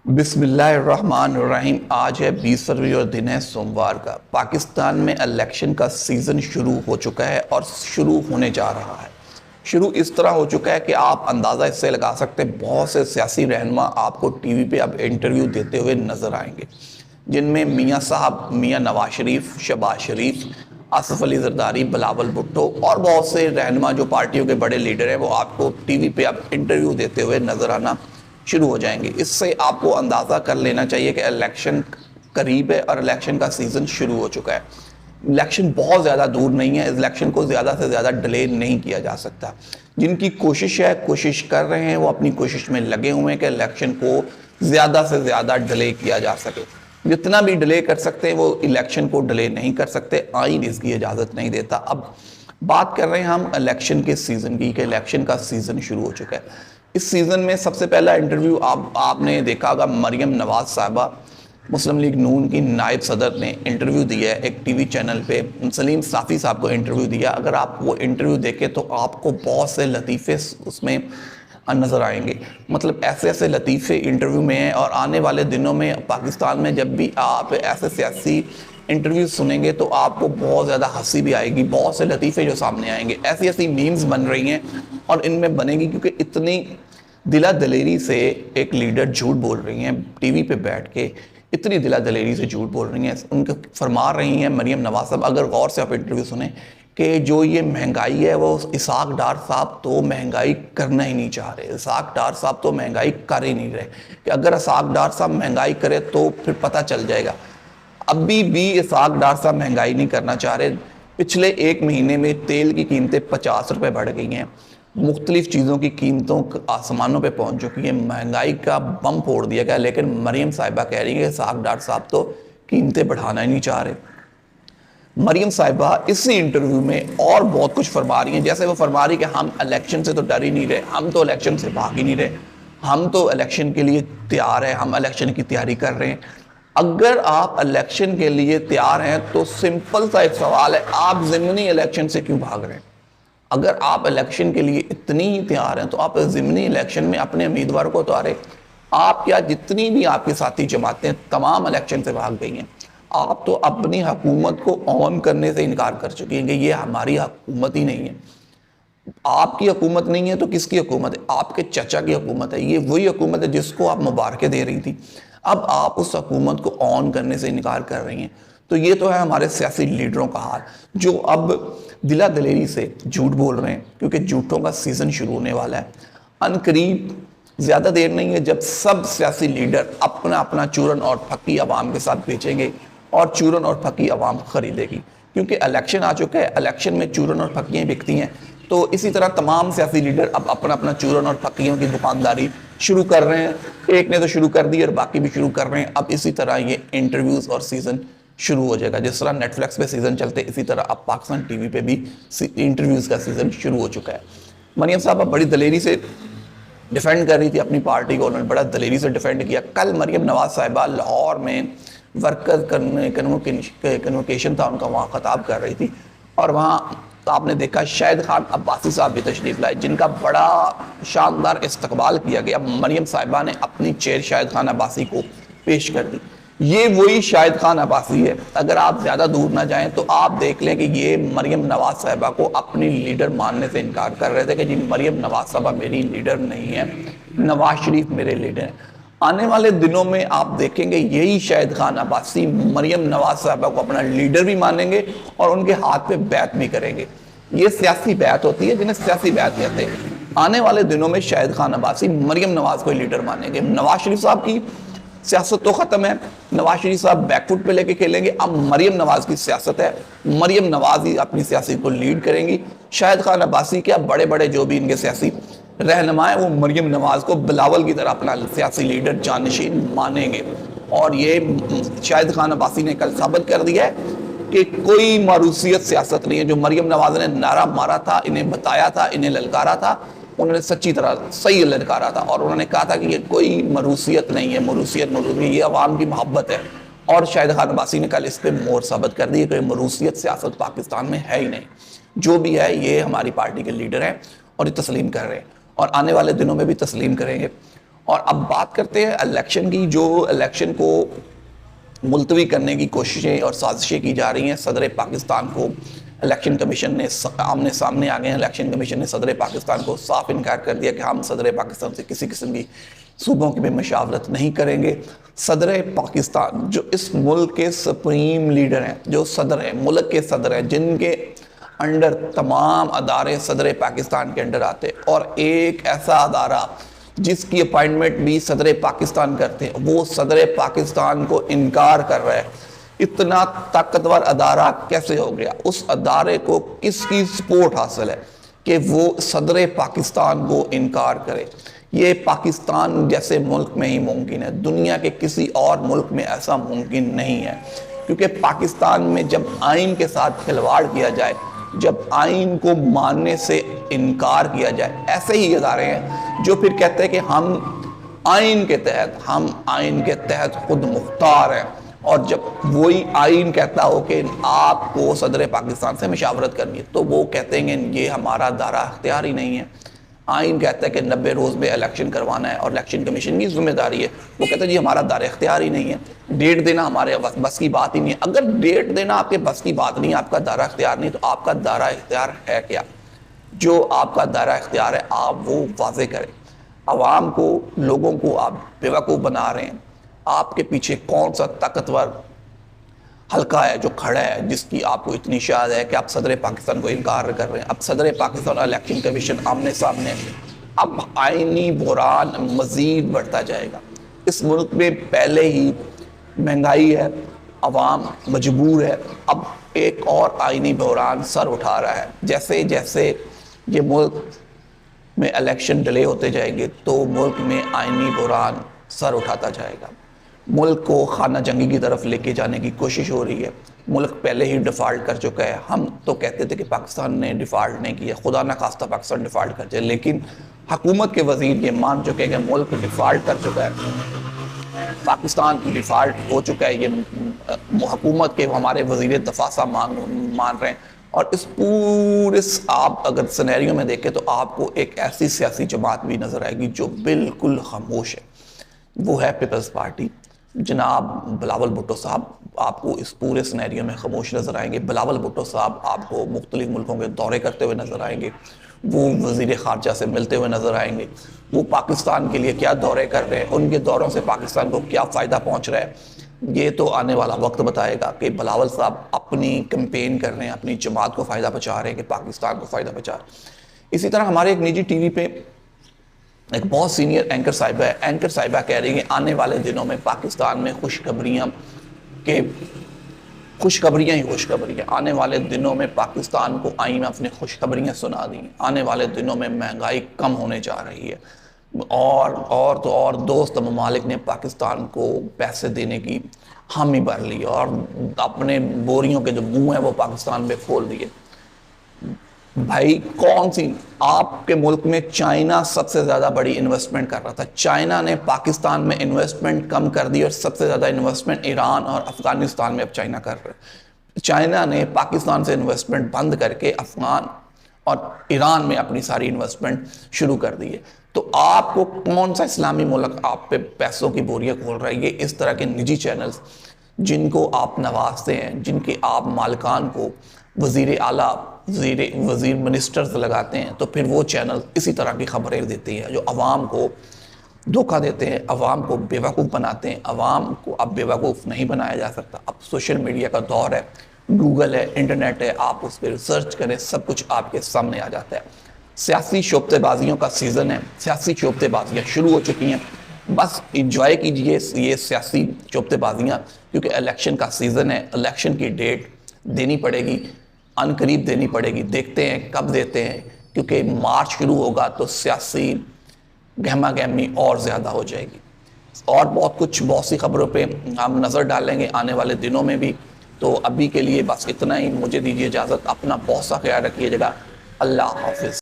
بسم اللہ الرحمن الرحیم۔ آج ہے 20 فروری اور دن ہے سوموار کا۔ پاکستان میں الیکشن کا سیزن شروع ہو چکا ہے اور شروع ہونے جا رہا ہے۔ شروع اس طرح ہو چکا ہے کہ آپ اندازہ اس سے لگا سکتے ہیں بہت سے سیاسی رہنما آپ کو ٹی وی پہ اب انٹرویو دیتے ہوئے نظر آئیں گے، جن میں میاں صاحب، میاں نواز شریف، شہباز شریف، آصف علی زرداری، بلاول بھٹو اور بہت سے رہنما جو پارٹیوں کے بڑے لیڈر ہیں وہ آپ کو ٹی وی پہ اب انٹرویو دیتے ہوئے نظر آنا شروع ہو جائیں گے۔ اس سے آپ کو اندازہ کر لینا چاہیے کہ الیکشن قریب ہے اور الیکشن کا سیزن شروع ہو چکا ہے۔ الیکشن بہت زیادہ دور نہیں ہے، الیکشن کو زیادہ سے زیادہ ڈیلے نہیں کیا جا سکتا۔ جن کی کوشش ہے، کوشش کر رہے ہیں، وہ اپنی کوشش میں لگے ہوئے ہیں کہ الیکشن کو زیادہ سے زیادہ ڈیلے کیا جا سکے۔ جتنا بھی ڈیلے کر سکتے ہیں وہ الیکشن کو ڈیلے نہیں کر سکتے، آئین اس کی اجازت نہیں دیتا۔ اب بات کر رہے ہیں ہم الیکشن کے سیزن کی کہ الیکشن کا سیزن شروع ہو چکا ہے۔ اس سیزن میں سب سے پہلا انٹرویو آپ نے دیکھا ہوگا، مریم نواز صاحبہ مسلم لیگ نون کی نائب صدر نے انٹرویو دیا ہے ایک ٹی وی چینل پہ، سلیم صافی صاحب کو انٹرویو دیا۔ اگر آپ وہ انٹرویو دیکھیں تو آپ کو بہت سے لطیفے اس میں نظر آئیں گے، مطلب ایسے ایسے لطیفے انٹرویو میں ہیں۔ اور آنے والے دنوں میں پاکستان میں جب بھی آپ ایسے سیاسی انٹرویو سنیں گے تو آپ کو بہت زیادہ ہنسی بھی آئے گی، بہت سے لطیفے جو سامنے آئیں گے، ایسی ایسی میمز بن رہی ہیں اور ان میں بنے گی کیونکہ اتنی دلا دلیری سے ایک لیڈر جھوٹ بول رہی ہیں ٹی وی پہ بیٹھ کے، اتنی دلا دلیری سے جھوٹ بول رہی ہیں، ان کے فرما رہی ہیں مریم نواز صاحب۔ اگر غور سے آپ انٹرویو سنیں کہ جو یہ مہنگائی ہے وہ اسحاق ڈار صاحب تو مہنگائی کرنا ہی نہیں چاہ رہے، اسحاق ڈار صاحب تو مہنگائی کر ہی نہیں رہے، کہ اگر اسحاق ڈار صاحب مہنگائی کرے تو پھر پتہ چل جائے گا۔ ابھی بھی اسحاق ڈار صاحب مہنگائی نہیں کرنا چاہ رہے۔ پچھلے ایک مہینے میں تیل کی قیمتیں 50 روپے بڑھ گئی ہیں، مختلف چیزوں کی قیمتوں آسمانوں پہ پہنچ چکی ہیں، مہنگائی کا بم پھوڑ دیا گیا، لیکن مریم صاحبہ کہہ رہی ہیں کہ اسحاق ڈار صاحب تو قیمتیں بڑھانا ہی نہیں چاہ رہے۔ مریم صاحبہ اسی انٹرویو میں اور بہت کچھ فرما رہی ہیں، جیسے وہ فرما رہی کہ ہم الیکشن سے تو ڈر ہی نہیں رہے، ہم تو الیکشن سے بھاگ ہی نہیں رہے، ہم تو الیکشن کے لیے تیار ہیں، ہم الیکشن کی تیاری کر رہے ہیں۔ اگر آپ الیکشن کے لیے تیار ہیں تو سمپل سا ایک سوال ہے، آپ ضمنی الیکشن سے کیوں بھاگ رہے ہیں؟ اگر آپ الیکشن کے لیے اتنی ہی تیار ہیں تو آپ ضمنی الیکشن میں اپنے امیدوار کو اتاریں۔ آپ کیا جتنی بھی آپ کے ساتھی جماعتیں تمام الیکشن سے بھاگ گئی ہیں، آپ تو اپنی حکومت کو آن کرنے سے انکار کر چکی ہیں کہ یہ ہماری حکومت ہی نہیں ہے۔ آپ کی حکومت نہیں ہے تو کس کی حکومت ہے؟ آپ کے چچا کی حکومت ہے، یہ وہی حکومت ہے جس کو آپ مبارکیں دے رہی تھی۔ اب آپ اس حکومت کو آن کرنے سے انکار کر رہی ہیں، تو یہ تو ہے ہمارے سیاسی لیڈروں کا حال، جو اب دلا دلیری سے جھوٹ بول رہے ہیں کیونکہ جھوٹوں کا سیزن شروع ہونے والا ہے۔ ان قریب زیادہ دیر نہیں ہے جب سب سیاسی لیڈر اپنا اپنا چورن اور پھکی عوام کے ساتھ بیچیں گے اور چورن اور پھکی عوام خریدے گی، کیونکہ الیکشن آ چکا ہے، الیکشن میں چورن اور پھکیاں بکتی ہیں۔ تو اسی طرح تمام سیاسی لیڈر اب اپنا اپنا چورن اور پھکیوں کی دکانداری شروع کر رہے ہیں، ایک نے تو شروع کر دی اور باقی بھی شروع کر رہے ہیں۔ اب اسی طرح یہ انٹرویوز اور سیزن شروع ہو جائے گا، جس طرح نیٹ فلیکس پہ سیزن چلتے اسی طرح اب پاکستان ٹی وی پہ بھی انٹرویوز کا سیزن شروع ہو چکا ہے۔ مریم صاحبہ بڑی دلیری سے ڈیفینڈ کر رہی تھی اپنی پارٹی کو، انہوں نے بڑا دلیری سے ڈیفینڈ کیا۔ کل مریم نواز صاحبہ لاہور میں ورکر کنوکیشن تھا ان کا، وہاں خطاب کر رہی تھی اور وہاں آپ نے دیکھا شاہد خان عباسی صاحب بھی تشریف لائے، جن کا بڑا شاندار استقبال کیا گیا۔ مریم صاحبہ نے اپنی چیئر شاہد خان عباسی کو پیش کر دی۔ یہ وہی شاہد خان عباسی ہے، اگر آپ زیادہ دور نہ جائیں تو آپ دیکھ لیں کہ یہ مریم نواز صاحبہ کو اپنی لیڈر ماننے سے انکار کر رہے تھے کہ جی مریم نواز صاحبہ میری لیڈر نہیں ہے، نواز شریف میرے لیڈر ہیں۔ آنے والے دنوں میں آپ دیکھیں گے یہی شاہد خان عباسی مریم نواز صاحبہ کو اپنا لیڈر بھی مانیں گے اور ان کے ہاتھ پہ بیعت بھی کریں گے۔ یہ سیاسی بیعت ہوتی ہے جنہیں سیاسی بیعت کہتے ہیں۔ آنے والے دنوں میں شاہد خان عباسی مریم نواز کو لیڈر مانیں گے۔ نواز شریف صاحب کی سیاست تو ختم ہے، نواز شریف صاحب بیک فٹ پہ لے کے کھیلیں گے، اب مریم نواز کی سیاست ہے، مریم نواز ہی اپنی سیاسی کو لیڈ کریں گی۔ شاہد خان عباسی کیا بڑے بڑے جو بھی ان کے سیاسی رہنما ہیں وہ مریم نواز کو بلاول کی طرح اپنا سیاسی لیڈر جانشین مانیں گے، اور یہ شاہد خان عباسی نے کل ثابت کر دیا ہے کہ کوئی ماروثیت سیاست نہیں ہے۔ جو مریم نواز نے نعرہ مارا تھا، انہیں بتایا تھا، انہیں للکارا تھا، انہوں نے سچی طرح صحیح للکارا تھا اور انہوں نے کہا تھا کہ یہ کوئی مروثیت نہیں ہے، مروثیت یہ عوام کی محبت ہے، اور شاہد خان عباسی نے کل اس پہ مہر ثابت کر دی کہ مروثیت سیاست پاکستان میں ہے ہی نہیں، جو بھی ہے یہ ہماری پارٹی کے لیڈر ہیں اور یہ تسلیم کر رہے ہیں اور آنے والے دنوں میں بھی تسلیم کریں گے۔ اور اب بات کرتے ہیں الیکشن کی. جو الیکشن کو ملتوی کرنے کی کوششیں اور سازشیں کی جا رہی ہیں, صدر پاکستان کو الیکشن کمیشن نے آمنے سامنے آ گئے ہیں. الیکشن کمیشن نے صدر پاکستان کو صاف انکار کر دیا کہ ہم صدر پاکستان سے کسی قسم کی صوبوں کی بھی مشاورت نہیں کریں گے. صدر پاکستان جو اس ملک کے سپریم لیڈر ہیں, جو صدر ہیں, ملک کے صدر ہیں, جن کے انڈر تمام ادارے صدر پاکستان کے انڈر آتے, اور ایک ایسا ادارہ جس کی اپائنٹمنٹ بھی صدر پاکستان کرتے ہیں, وہ صدر پاکستان کو انکار کر رہا ہے. اتنا طاقتور ادارہ کیسے ہو گیا؟ اس ادارے کو کس کی سپورٹ حاصل ہے کہ وہ صدر پاکستان کو انکار کرے؟ یہ پاکستان جیسے ملک میں ہی ممکن ہے, دنیا کے کسی اور ملک میں ایسا ممکن نہیں ہے. کیونکہ پاکستان میں جب آئین کے ساتھ کھلواڑ کیا جائے, جب آئین کو ماننے سے انکار کیا جائے, ایسے ہی ادارے ہیں جو پھر کہتے ہیں کہ ہم آئین کے تحت خود مختار ہیں, اور جب وہی آئین کہتا ہو کہ آپ کو صدر پاکستان سے مشاورت کرنی ہے تو وہ کہتے ہیں کہ یہ ہمارا دائرہ اختیار ہی نہیں ہے. آئین کہتا ہے کہ 90 روز میں الیکشن کروانا ہے اور الیکشن کمیشن کی ذمہ داری ہے, وہ کہتا ہے جی ہمارا دائرہ اختیار ہی نہیں ہے, ڈیٹ دینا ہمارے بس کی بات ہی نہیں ہے. اگر ڈیٹ دینا آپ کے بس کی بات نہیں ہے, آپ کا دائرہ اختیار نہیں, تو آپ کا دائرہ اختیار ہے کیا؟ جو آپ کا دائرہ اختیار ہے آپ وہ واضح کریں. عوام کو, لوگوں کو آپ بیوقوف بنا رہے ہیں. آپ کے پیچھے کون سا طاقتور حلقہ ہے جو کھڑا ہے جس کی آپ کو اتنی شاید ہے کہ آپ صدر پاکستان کو انکار کر رہے ہیں؟ اب صدر پاکستان اور الیکشن کمیشن آمنے سامنے, اب آئینی بحران مزید بڑھتا جائے گا. اس ملک میں پہلے ہی مہنگائی ہے, عوام مجبور ہے, اب ایک اور آئینی بحران سر اٹھا رہا ہے. جیسے جیسے یہ ملک میں الیکشن ڈیلے ہوتے جائیں گے تو ملک میں آئینی بحران سر اٹھاتا جائے گا. ملک کو خانہ جنگی کی طرف لے کے جانے کی کوشش ہو رہی ہے. ملک پہلے ہی ڈیفالٹ کر چکا ہے. ہم تو کہتے تھے کہ پاکستان نے ڈیفالٹ نہیں کیا, خدا نہ خواستہ پاکستان ڈیفالٹ کر جائے, لیکن حکومت کے وزیر یہ مان چکے کہ ملک ڈیفالٹ کر چکا ہے, پاکستان ڈیفالٹ ہو چکا ہے. یہ حکومت کے ہمارے وزیر دفاع صاحب مان رہے ہیں. اور اس پورے آپ اگر سینیریو میں دیکھیں تو آپ کو ایک ایسی سیاسی جماعت بھی نظر آئے گی جو بالکل خاموش ہے, وہ ہے پیپلز پارٹی. جناب بلاول بھٹو صاحب آپ کو اس پورے سینیریو میں خاموش نظر آئیں گے. بلاول بھٹو صاحب آپ کو مختلف ملکوں کے دورے کرتے ہوئے نظر آئیں گے, وہ وزیر خارجہ سے ملتے ہوئے نظر آئیں گے. وہ پاکستان کے لیے کیا دورے کر رہے ہیں, ان کے دوروں سے پاکستان کو کیا فائدہ پہنچ رہا ہے, یہ تو آنے والا وقت بتائے گا کہ بلاول صاحب اپنی کمپین کر رہے ہیں, اپنی جماعت کو فائدہ پہنچا رہے ہیں کہ پاکستان کو فائدہ پہنچا رہے ہیں. اسی طرح ہمارے ایک نجی ٹی وی پہ ایک بہت سینئر اینکر صاحبہ ہے, اینکر صاحبہ کہہ رہی ہیں آنے والے دنوں میں پاکستان میں خوشخبریاں ہی خوشخبریاں, آنے والے دنوں میں پاکستان کو IMF نے خوشخبریاں سنا دی, آنے والے دنوں میں مہنگائی کم ہونے جا رہی ہے, اور دوست ممالک نے پاکستان کو پیسے دینے کی حامی بھر لی اور اپنے بوریوں کے جو منہ ہیں وہ پاکستان میں کھول دیے. بھائی کون سی, آپ کے ملک میں چائنا سب سے زیادہ بڑی انویسٹمنٹ کر رہا تھا, چائنا نے پاکستان میں انویسٹمنٹ کم کر دی اور سب سے زیادہ انویسٹمنٹ ایران اور افغانستان میں اب چائنا کر رہا ہے. چائنا نے پاکستان سے انویسٹمنٹ بند کر کے افغان اور ایران میں اپنی ساری انویسٹمنٹ شروع کر دی ہے. تو آپ کو کون سا اسلامی ملک آپ پہ پیسوں کی بوریاں کھول رہا ہے؟ یہ اس طرح کے نجی چینلز جن کو آپ نوازتے ہیں, جن کے آپ مالکان کو وزیر اعلیٰ وزیر منسٹرز لگاتے ہیں, تو پھر وہ چینل اسی طرح کی خبریں دیتے ہیں جو عوام کو دھوکہ دیتے ہیں, عوام کو بیوقوف بناتے ہیں. عوام کو اب بیوقوف نہیں بنایا جا سکتا. اب سوشل میڈیا کا دور ہے, گوگل ہے, انٹرنیٹ ہے, آپ اس پہ ریسرچ کریں, سب کچھ آپ کے سامنے آ جاتا ہے. سیاسی شعبے بازیوں کا سیزن ہے, سیاسی شعبے بازیاں شروع ہو چکی ہیں, بس انجوائے کیجئے یہ سیاسی شعبے بازیاں, کیونکہ الیکشن کا سیزن ہے. الیکشن کی ڈیٹ دینی پڑے گی, ان قریب دینی پڑے گی, دیکھتے ہیں کب دیتے ہیں, کیونکہ مارچ شروع ہوگا تو سیاسی گہما گہمی اور زیادہ ہو جائے گی. اور بہت سی خبروں پہ ہم نظر ڈالیں گے آنے والے دنوں میں بھی. تو ابھی کے لیے بس اتنا ہی, مجھے دیجیے اجازت, اپنا بہت سا خیال رکھیے گا. اللہ حافظ.